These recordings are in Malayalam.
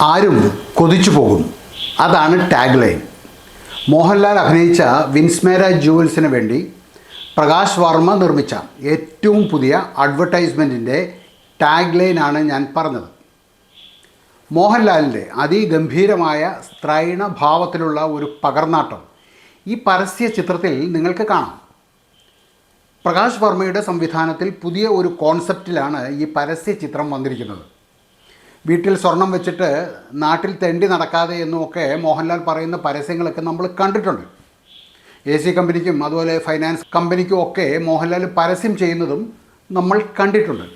ആരും കൊതിച്ചു പോകും. അതാണ് ടാഗ് ലൈൻ. മോഹൻലാൽ അഭിനയിച്ച വിൻസ്മേര ജുവൽസിന് വേണ്ടി പ്രകാശ് വർമ്മ നിർമ്മിച്ച ഏറ്റവും പുതിയ അഡ്വർടൈസ്മെൻറ്റിൻ്റെ ടാഗ് ലൈനാണ് ഞാൻ പറഞ്ഞത്. മോഹൻലാലിൻ്റെ അതിഗംഭീരമായ സ്ത്രൈണഭാവത്തിലുള്ള ഒരു പകർന്നാട്ടം ഈ പരസ്യ ചിത്രത്തിൽ നിങ്ങൾക്ക് കാണാം. പ്രകാശ് വർമ്മയുടെ സംവിധാനത്തിൽ പുതിയ ഒരു കോൺസെപ്റ്റിലാണ് ഈ പരസ്യ ചിത്രം വന്നിരിക്കുന്നത്. വീട്ടിൽ സ്വർണം വെച്ചിട്ട് നാട്ടിൽ തെണ്ടി നടക്കാതെ എന്നുമൊക്കെ മോഹൻലാൽ പറയുന്ന പരസ്യങ്ങളൊക്കെ നമ്മൾ കണ്ടിട്ടുണ്ട്. AC കമ്പനിക്കും അതുപോലെ ഫൈനാൻസ് കമ്പനിക്കും ഒക്കെ മോഹൻലാൽ പരസ്യം ചെയ്യുന്നതും നമ്മൾ കണ്ടിട്ടുണ്ട്.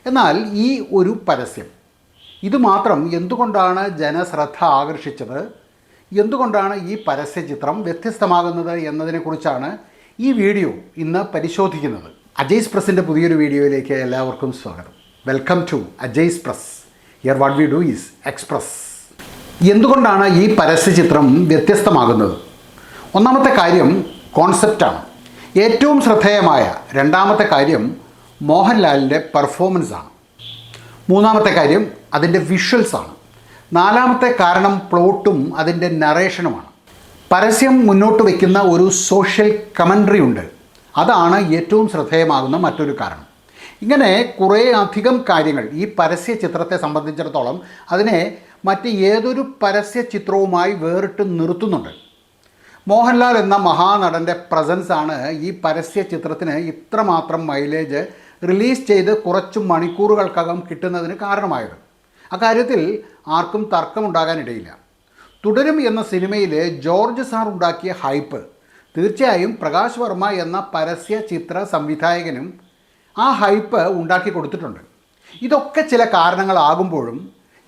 എന്നാൽ ഈ ഒരു പരസ്യം ഇത് മാത്രം എന്തുകൊണ്ടാണ് ജനശ്രദ്ധ ആകർഷിച്ചത്, എന്തുകൊണ്ടാണ് ഈ പരസ്യ ചിത്രം വ്യത്യസ്തമാകുന്നത് എന്നതിനെക്കുറിച്ചാണ് ഈ വീഡിയോ ഇന്ന് പരിശോധിക്കുന്നത്. അജയ്സ് പ്രസിൻ്റെ പുതിയൊരു വീഡിയോയിലേക്ക് എല്ലാവർക്കും സ്വാഗതം. Welcome to Ajay's press. Here what we do is express. എന്തുകൊണ്ടാണ് ഈ പരസ്യ ചിത്രം വ്യത്യസ്തമാകുന്നത്? ഒന്നാമത്തെ കാര്യം കോൺസെപ്റ്റാണ്. ഏറ്റവും ശ്രദ്ധേയമായ രണ്ടാമത്തെ കാര്യം മോഹൻലാലിൻ്റെ പെർഫോമൻസാണ്. മൂന്നാമത്തെ കാര്യം അതിൻ്റെ വിഷ്വൽസാണ്. നാലാമത്തെ കാരണം പ്ലോട്ടും അതിൻ്റെ നറേഷനുമാണ്. പരസ്യം മുന്നോട്ട് വയ്ക്കുന്ന ഒരു സോഷ്യൽ കമൻട്രി ഉണ്ട്. അതാണ് ഏറ്റവും ശ്രദ്ധേയമാകുന്ന മറ്റൊരു കാരണം. ഇങ്ങനെ കുറേ അധികം കാര്യങ്ങൾ ഈ പരസ്യ ചിത്രത്തെ സംബന്ധിച്ചിടത്തോളം അതിനെ മറ്റ് ഏതൊരു പരസ്യ ചിത്രവുമായി വേറിട്ട് നിർത്തുന്നുണ്ട്. മോഹൻലാൽ എന്ന മഹാനടൻ്റെ പ്രസൻസാണ് ഈ പരസ്യ ചിത്രത്തിന് ഇത്രമാത്രം മൈലേജ് റിലീസ് ചെയ്ത് കുറച്ച് മണിക്കൂറുകൾക്കകം കിട്ടുന്നതിന് കാരണമായത്. അക്കാര്യത്തിൽ ആർക്കും തർക്കമുണ്ടാകാനിടയില്ല. തുടരും എന്ന സിനിമയിലെ ജോർജ് സാർ ഉണ്ടാക്കിയ ഹൈപ്പ് തീർച്ചയായും പ്രകാശ് വർമ്മ എന്ന പരസ്യ ചിത്ര സംവിധായകനും ആ ഹൈപ്പ് ഉണ്ടാക്കി കൊടുത്തിട്ടുണ്ട്. ഇതൊക്കെ ചില കാരണങ്ങളാകുമ്പോഴും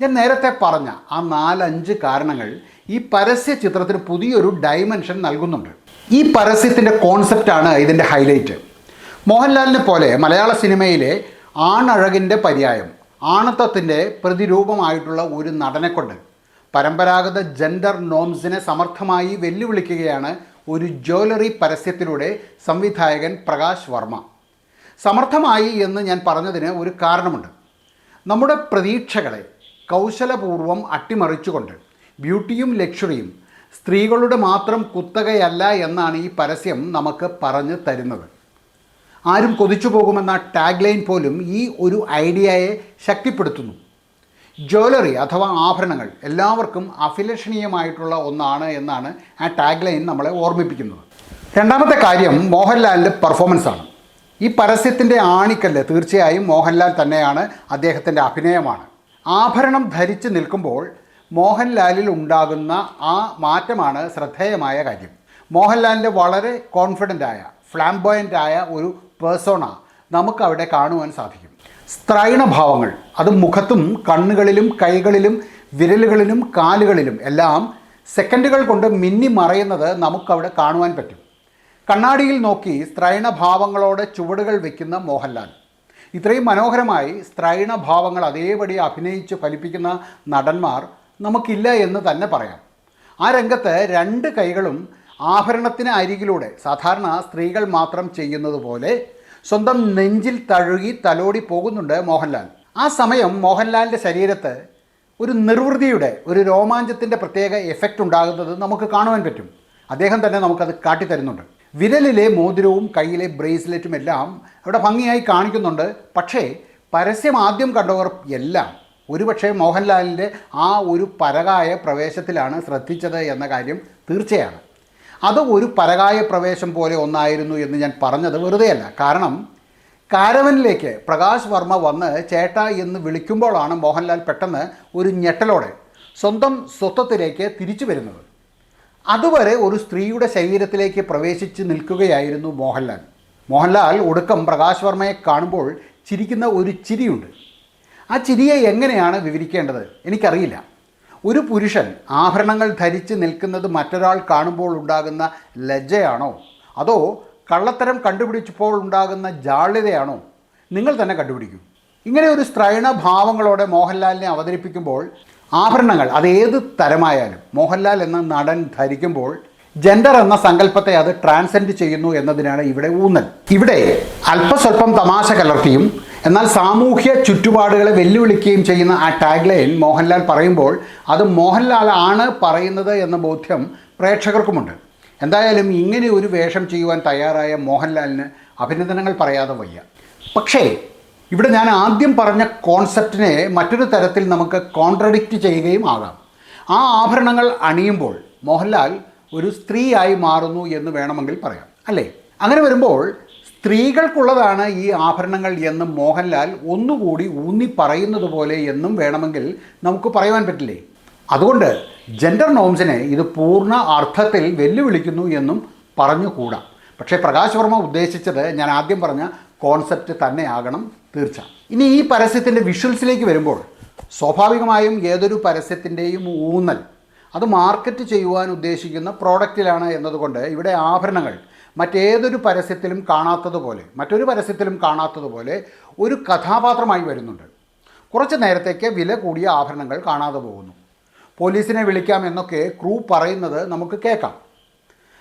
ഞാൻ നേരത്തെ പറഞ്ഞ ആ 4-5 കാരണങ്ങൾ ഈ പരസ്യ ചിത്രത്തിന് പുതിയൊരു ഡൈമെൻഷൻ നൽകുന്നുണ്ട്. ഈ പരസ്യത്തിൻ്റെ കോൺസെപ്റ്റാണ് ഇതിൻ്റെ ഹൈലൈറ്റ്. മോഹൻലാലിനെ പോലെ മലയാള സിനിമയിലെ ആണഴകിൻ്റെ പര്യായം, ആണത്വത്തിൻ്റെ പ്രതിരൂപമായിട്ടുള്ള ഒരു നടനെക്കൊണ്ട് പരമ്പരാഗത ജെൻഡർ നോംസിനെ സമർത്ഥമായി വെല്ലുവിളിക്കുകയാണ് ഒരു ജ്വല്ലറി പരസ്യത്തിലൂടെ സംവിധായകൻ പ്രകാശ് വർമ്മ. സമർത്ഥമായി എന്ന് ഞാൻ പറഞ്ഞതിന് ഒരു കാരണമുണ്ട്. നമ്മുടെ പ്രതീക്ഷകളെ കൗശലപൂർവ്വം അട്ടിമറിച്ചുകൊണ്ട് ബ്യൂട്ടിയും ലക്ഷറിയും സ്ത്രീകളുടെ മാത്രം കുത്തകയല്ല എന്നാണ് ഈ പരസ്യം നമുക്ക് പറഞ്ഞു തരുന്നത്. ആരും കൊതിച്ചു പോകുമെന്ന ടാഗ് ലൈൻ പോലും ഈ ഒരു ഐഡിയയെ ശക്തിപ്പെടുത്തുന്നു. ജ്വല്ലറി അഥവാ ആഭരണങ്ങൾ എല്ലാവർക്കും അഭിലഷണീയമായിട്ടുള്ള ഒന്നാണ് എന്നാണ് ആ ടാഗ് ലൈൻ നമ്മളെ ഓർമ്മിപ്പിക്കുന്നത്. രണ്ടാമത്തെ കാര്യം മോഹൻലാലിൻ്റെ പെർഫോമൻസാണ്. ഈ പരസ്യത്തിൻ്റെ ആണിക്കല്ല് തീർച്ചയായും മോഹൻലാൽ തന്നെയാണ്, അദ്ദേഹത്തിൻ്റെ അഭിനയമാണ്. ആഭരണം ധരിച്ച് നിൽക്കുമ്പോൾ മോഹൻലാലിൽ ഉണ്ടാകുന്ന ആ മാറ്റമാണ് ശ്രദ്ധേയമായ കാര്യം. മോഹൻലാലിൻ്റെ വളരെ കോൺഫിഡൻ്റായ ഫ്ലാംബോയൻ്റായ ഒരു പേഴ്സോണ നമുക്കവിടെ കാണുവാൻ സാധിക്കും. സ്ത്രൈണഭാവങ്ങൾ അത് മുഖത്തും കണ്ണുകളിലും കൈകളിലും വിരലുകളിലും കാലുകളിലും എല്ലാം സെക്കൻഡുകൾ കൊണ്ട് മിന്നി മറയുന്നത് നമുക്കവിടെ കാണുവാൻ പറ്റും. കണ്ണാടിയിൽ നോക്കി സ്ത്രൈണഭാവങ്ങളോടെ ചുവടുകൾ വയ്ക്കുന്ന മോഹൻലാൽ. ഇത്രയും മനോഹരമായി സ്ത്രൈണഭാവങ്ങൾ അതേപടി അഭിനയിച്ച് ഫലിപ്പിക്കുന്ന നടന്മാർ നമുക്കില്ല എന്ന് തന്നെ പറയാം. ആ രംഗത്ത് 2 കൈകളും ആഭരണത്തിന് അരികിലൂടെ സാധാരണ സ്ത്രീകൾ മാത്രം ചെയ്യുന്നത് പോലെ സ്വന്തം നെഞ്ചിൽ തഴുകി തലോടി പോകുന്നുണ്ട് മോഹൻലാൽ. ആ സമയം മോഹൻലാലിൻ്റെ ശരീരത്ത് ഒരു നിർവൃതിയുടെ ഒരു രോമാഞ്ചത്തിൻ്റെ പ്രത്യേക എഫക്റ്റ് ഉണ്ടാകുന്നത് നമുക്ക് കാണുവാൻ പറ്റും. അദ്ദേഹം തന്നെ നമുക്കത് കാട്ടിത്തരുന്നുണ്ട്. വിരലിലെ മോതിരവും കയ്യിലെ ബ്രേസ്ലെറ്റും എല്ലാം അവിടെ ഭംഗിയായി കാണിക്കുന്നുണ്ട്. പക്ഷേ പരസ്യം ആദ്യം കണ്ടവർ എല്ലാം ഒരുപക്ഷെ മോഹൻലാലിൻ്റെ ആ ഒരു പരകായ പ്രവേശത്തിലാണ് ശ്രദ്ധിച്ചത് എന്ന കാര്യം തീർച്ചയാണ്. അത് ഒരു പരകായ പ്രവേശം പോലെ ഒന്നായിരുന്നു എന്ന് ഞാൻ പറഞ്ഞത് വെറുതെയല്ല. കാരണം കാരവനിലേക്ക് പ്രകാശ് വർമ്മ വന്ന് ചേട്ടാ എന്ന് വിളിക്കുമ്പോഴാണ് മോഹൻലാൽ പെട്ടെന്ന് ഒരു ഞെട്ടലോടെ സ്വന്തം സ്വത്വത്തിലേക്ക് തിരിച്ചു വരുന്നത്. അതുവരെ ഒരു സ്ത്രീയുടെ ശരീരത്തിലേക്ക് പ്രവേശിച്ച് നിൽക്കുകയായിരുന്നു മോഹൻലാൽ. മോഹൻലാൽ ഒടുക്കം പ്രകാശ് വർമ്മയെ കാണുമ്പോൾ ചിരിക്കുന്ന ഒരു ചിരിയുണ്ട്. ആ ചിരിയെ എങ്ങനെയാണ് വിവരിക്കേണ്ടത് എനിക്കറിയില്ല. ഒരു പുരുഷൻ ആഭരണങ്ങൾ ധരിച്ച് നിൽക്കുന്നത് മറ്റൊരാൾ കാണുമ്പോൾ ഉണ്ടാകുന്ന ലജ്ജയാണോ അതോ കള്ളത്തരം കണ്ടുപിടിച്ചപ്പോൾ ഉണ്ടാകുന്ന ജാള്യതയാണോ? നിങ്ങൾ തന്നെ കണ്ടുപിടിക്കൂ. ഇങ്ങനെ ഒരു സ്ത്രൈണഭാവങ്ങളോടെ മോഹൻലാലിനെ അവതരിപ്പിക്കുമ്പോൾ ആഭരണങ്ങൾ അതേത് തരമായാലും മോഹൻലാൽ എന്ന നടൻ ധരിക്കുമ്പോൾ ജെൻഡർ എന്ന സങ്കല്പത്തെ അത് ട്രാൻസെൻഡ് ചെയ്യുന്നു എന്നതിനാണ് ഇവിടെ ഊന്നൽ. ഇവിടെ അല്പസ്വല്പം തമാശ കലർത്തിയും എന്നാൽ സാമൂഹ്യ ചുറ്റുപാടുകളെ വെല്ലുവിളിക്കുകയും ചെയ്യുന്ന ആ ടാഗ് ലൈൻ മോഹൻലാൽ പറയുമ്പോൾ അത് മോഹൻലാൽ ആണ് പറയുന്നത് എന്ന ബോധ്യം പ്രേക്ഷകർക്കുമുണ്ട്. എന്തായാലും ഇങ്ങനെ ഒരു വേഷം ചെയ്യുവാൻ തയ്യാറായ മോഹൻലാലിന് അഭിനന്ദനങ്ങൾ പറയാതെ വയ്യ. പക്ഷേ ഇവിടെ ഞാൻ ആദ്യം പറഞ്ഞ കോൺസെപ്റ്റിനെ മറ്റൊരു തരത്തിൽ നമുക്ക് കോൺട്രഡിക്റ്റ് ചെയ്യുകയും ആകാം. ആ ആഭരണങ്ങൾ അണിയുമ്പോൾ മോഹൻലാൽ ഒരു സ്ത്രീയായി മാറുന്നു എന്ന് വേണമെങ്കിൽ പറയാം, അല്ലേ? അങ്ങനെ വരുമ്പോൾ സ്ത്രീകൾക്കുള്ളതാണ് ഈ ആഭരണങ്ങൾ എന്ന് മോഹൻലാൽ ഒന്നുകൂടി ഊന്നി പറയുന്നത് പോലെ എന്നും വേണമെങ്കിൽ നമുക്ക് പറയുവാൻ പറ്റില്ലേ? അതുകൊണ്ട് ജെൻഡർ നോംസിനെ ഇത് പൂർണ്ണ അർത്ഥത്തിൽ വെല്ലുവിളിക്കുന്നു എന്നും പറഞ്ഞുകൂടാ. പക്ഷേ പ്രകാശ് വർമ്മ ഉദ്ദേശിച്ചത് ഞാൻ ആദ്യം പറഞ്ഞ കോൺസെപ്റ്റ് തന്നെയാകണം തീർച്ച. ഇനി ഈ പരസ്യത്തിൻ്റെ വിഷ്വൽസിലേക്ക് വരുമ്പോൾ സ്വാഭാവികമായും ഏതൊരു പരസ്യത്തിൻ്റെയും ഊന്നൽ അത് മാർക്കറ്റ് ചെയ്യുവാൻ ഉദ്ദേശിക്കുന്ന പ്രോഡക്റ്റിലാണ് എന്നതുകൊണ്ട് ഇവിടെ ആഭരണങ്ങൾ മറ്റൊരു പരസ്യത്തിലും കാണാത്തതുപോലെ ഒരു കഥാപാത്രമായി വരുന്നുണ്ട്. കുറച്ച് നേരത്തേക്ക് വില കൂടിയ ആഭരണങ്ങൾ കാണാതെ പോകുന്നു. പോലീസിനെ വിളിക്കാം എന്നൊക്കെ ക്രൂ പറയുന്നത് നമുക്ക് കേൾക്കാം.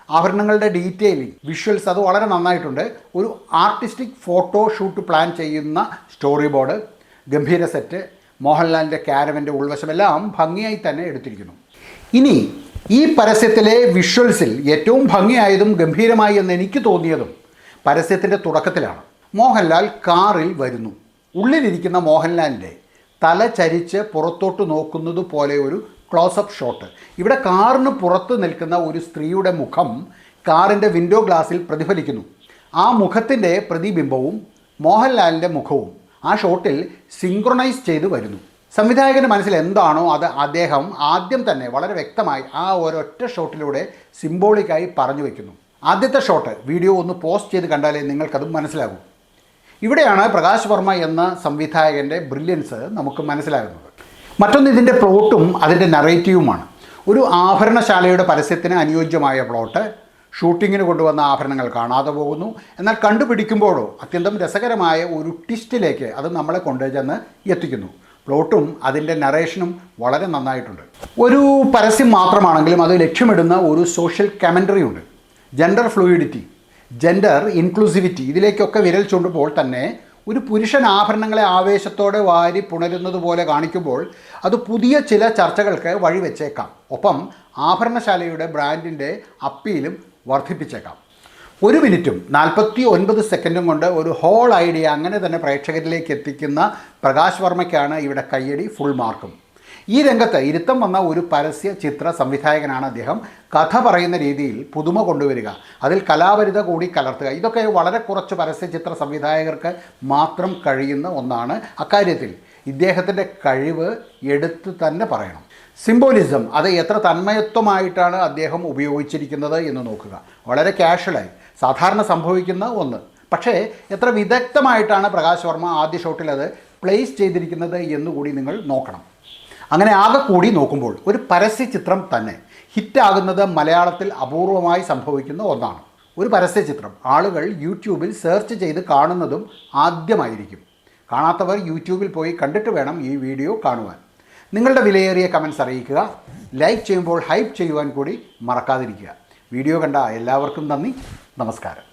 ആഭരണങ്ങളുടെ ഡീറ്റെയിലിംഗ് വിഷ്വൽസ് അത് വളരെ നന്നായിട്ടുണ്ട്. ഒരു ആർട്ടിസ്റ്റിക് ഫോട്ടോ ഷൂട്ട് പ്ലാൻ ചെയ്യുന്ന സ്റ്റോറി ബോർഡ്, ഗംഭീര സെറ്റ്, മോഹൻലാലിൻ്റെ ക്യാരവൻ്റെ ഉൾവശമെല്ലാം ഭംഗിയായി തന്നെ എടുത്തിരിക്കുന്നു. ഇനി ഈ പരസ്യത്തിലെ വിഷ്വൽസിൽ ഏറ്റവും ഭംഗിയായതും ഗംഭീരമായി എന്ന് എനിക്ക് തോന്നിയതും പരസ്യത്തിൻ്റെ തുടക്കത്തിലാണ്. മോഹൻലാൽ കാറിൽ വരുന്നു. ഉള്ളിലിരിക്കുന്ന മോഹൻലാലിൻ്റെ തല ചരിച്ച് പുറത്തോട്ട് നോക്കുന്നത് പോലെ ഒരു ക്ലോസപ്പ് ഷോട്ട്. ഇവിടെ കാറിന് പുറത്ത് നിൽക്കുന്ന ഒരു സ്ത്രീയുടെ മുഖം കാറിൻ്റെ വിൻഡോ ഗ്ലാസിൽ പ്രതിഫലിക്കുന്നു. ആ മുഖത്തിൻ്റെ പ്രതിബിംബവും മോഹൻലാലിൻ്റെ മുഖവും ആ ഷോട്ടിൽ സിങ്ക്രൊണൈസ് ചെയ്ത് വരുന്നു. സംവിധായകൻ്റെ മനസ്സിൽ എന്താണോ അത് അദ്ദേഹം ആദ്യം തന്നെ വളരെ വ്യക്തമായി ആ ഒരൊറ്റ ഷോട്ടിലൂടെ സിംബോളിക്കായി പറഞ്ഞു വയ്ക്കുന്നു. ആദ്യത്തെ ഷോട്ട് വീഡിയോ ഒന്ന് പോസ്റ്റ് ചെയ്ത് കണ്ടാലേ നിങ്ങൾക്കത് മനസ്സിലാകൂ. ഇവിടെയാണ് പ്രകാശ് വർമ്മ എന്ന സംവിധായകൻ്റെ ബ്രില്യൻസ് നമുക്ക് മനസ്സിലാകുന്നത്. മറ്റൊന്ന് ഇതിൻ്റെ പ്ലോട്ടും അതിൻ്റെ നറേറ്റീവുമാണ്. ഒരു ആഭരണശാലയുടെ പരസ്യത്തിന് അനുയോജ്യമായ പ്ലോട്ട്, ഷൂട്ടിങ്ങിന് കൊണ്ടുവന്ന ആഭരണങ്ങൾ കാണാതെ പോകുന്നു. എന്നാൽ കണ്ടുപിടിക്കുമ്പോഴോ അത്യന്തം രസകരമായ ഒരു ട്വിസ്റ്റിലേക്ക് അത് നമ്മളെ കൊണ്ടുചെന്ന് എത്തിക്കുന്നു. പ്ലോട്ടും അതിൻ്റെ നറേഷനും വളരെ നന്നായിട്ടുണ്ട്. ഒരു പരസ്യം മാത്രമാണെങ്കിലും അത് ലക്ഷ്യമിടുന്ന ഒരു സോഷ്യൽ കമൻ്ററി ഉണ്ട്. ജെൻഡർ ഫ്ലൂയിഡിറ്റി, ജെൻഡർ ഇൻക്ലൂസിവിറ്റി, ഇതിലേക്കൊക്കെ വിരൽ ചൂണ്ടുമ്പോൾ തന്നെ ഒരു പുരുഷൻ ആഭരണങ്ങളെ ആവേശത്തോടെ വാരി പുണരുന്നത് പോലെ കാണിക്കുമ്പോൾ അത് പുതിയ ചില ചർച്ചകൾക്ക് വഴിവെച്ചേക്കാം. ഒപ്പം ആഭരണശാലയുടെ ബ്രാൻഡിൻ്റെ അപ്പീലും വർദ്ധിപ്പിച്ചേക്കാം. 1 മിനിറ്റും 49 സെക്കൻഡും കൊണ്ട് ഒരു ഹോൾ ഐഡിയ അങ്ങനെ തന്നെ പ്രേക്ഷകരിലേക്ക് എത്തിക്കുന്ന പ്രകാശ് വർമ്മയ്ക്കാണ് ഇവിടെ കയ്യടി ഫുൾ മാർക്കും. ഈ രംഗത്ത് ഇരുത്തം വന്ന ഒരു പരസ്യ ചിത്ര സംവിധായകനാണ് അദ്ദേഹം. കഥ പറയുന്ന രീതിയിൽ പുതുമ കൊണ്ടുവരിക, അതിൽ കലാപരിത കൂടി കലർത്തുക, ഇതൊക്കെ വളരെ കുറച്ച് പരസ്യ ചിത്ര സംവിധായകർക്ക് മാത്രം കഴിയുന്ന ഒന്നാണ്. അക്കാര്യത്തിൽ ഇദ്ദേഹത്തിൻ്റെ കഴിവ് എടുത്ത് തന്നെ പറയണം. സിംബോളിസം അത് എത്ര തന്മയത്വമായിട്ടാണ് അദ്ദേഹം ഉപയോഗിച്ചിരിക്കുന്നത് എന്ന് നോക്കുക. വളരെ കാഷ്വലായി സാധാരണ സംഭവിക്കുന്ന ഒന്ന്, പക്ഷേ എത്ര വിദഗ്ധമായിട്ടാണ് പ്രകാശ് വർമ്മ ആദ്യ ഷോട്ടിൽ അത് പ്ലേസ് ചെയ്തിരിക്കുന്നത് എന്നുകൂടി നിങ്ങൾ നോക്കണം. അങ്ങനെ ആകെ കൂടി നോക്കുമ്പോൾ ഒരു പരസ്യ ചിത്രം തന്നെ ഹിറ്റാകുന്നത് മലയാളത്തിൽ അപൂർവമായി സംഭവിക്കുന്ന ഒന്നാണ്. ഒരു പരസ്യ ചിത്രം ആളുകൾ യൂട്യൂബിൽ സെർച്ച് ചെയ്ത് കാണുന്നതും ആദ്യമായിരിക്കും. കാണാത്തവർ യൂട്യൂബിൽ പോയി കണ്ടിട്ട് വേണം ഈ വീഡിയോ കാണുവാൻ. നിങ്ങളുടെ വിലയേറിയ കമൻസ് അറിയിക്കുക. ലൈക്ക് ചെയ്യുമ്പോൾ ഹൈപ്പ് ചെയ്യുവാൻ കൂടി മറക്കാതിരിക്കുക. വീഡിയോ കണ്ട എല്ലാവർക്കും നന്ദി. നമസ്കാരം.